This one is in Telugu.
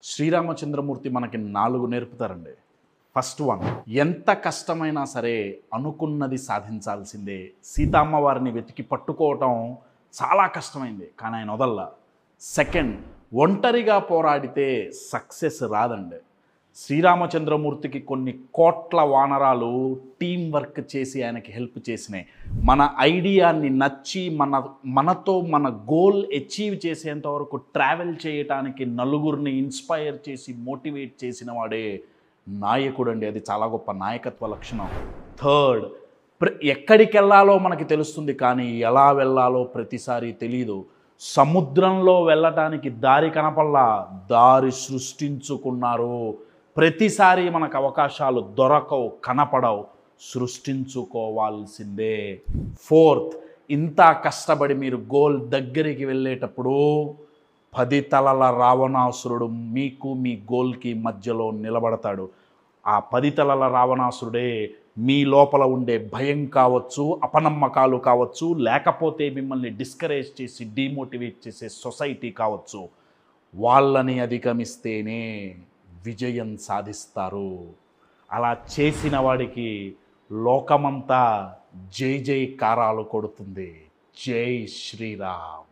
శ్రీరామచంద్రమూర్తి మనకి 4 నేర్పుతారండి. ఫస్ట్ వన్, ఎంత కష్టమైనా సరే అనుకున్నది సాధించాల్సిందే. సీతమ్మ వారిని వెతికి పట్టుకోవటం చాలా కష్టమైంది, కానీ ఆయన వదల్లా. సెకండ్, ఒంటరిగా పోరాడితే సక్సెస్ రాదండి. శ్రీరామచంద్రమూర్తికి కొన్ని కోట్ల వానరాలు టీం వర్క్ చేసి ఆయనకి హెల్ప్ చేసినాయి. మన ఐడియాని నచ్చి మనతో మన గోల్ అచీవ్ చేసేంత వరకు ట్రావెల్ చేయటానికి నలుగురిని ఇన్స్పైర్ చేసి మోటివేట్ చేసిన వాడే నాయకుడు అండి. అది చాలా గొప్ప నాయకత్వ లక్షణం. థర్డ్, ఎక్కడికి వెళ్ళాలో మనకి తెలుస్తుంది, కానీ ఎలా వెళ్ళాలో ప్రతిసారి తెలియదు. సముద్రంలో వెళ్ళటానికి దారి కనపల్లా, దారి సృష్టించుకున్నారు. ప్రతిసారి మనకు అవకాశాలు దొరకవు, కనపడవు, సృష్టించుకోవాల్సిందే. ఫోర్త్, ఇంత కష్టపడి మీరు గోల్ దగ్గరికి వెళ్ళేటప్పుడు 10 తలల రావణాసురుడు మీకు మీ గోల్కి మధ్యలో నిలబడతాడు. ఆ 10 తలల రావణాసురుడే మీ లోపల ఉండే భయం కావచ్చు, అపనమ్మకాలు కావచ్చు, లేకపోతే మిమ్మల్ని డిస్కరేజ్ చేసి డిమోటివేట్ చేసే సొసైటీ కావచ్చు. వాళ్ళని అధిగమిస్తేనే విజయం సాధిస్తారు. అలా చేసిన వాడికి లోకమంతా జై జైకారాలు కొడుతుంది. జై శ్రీరామ్.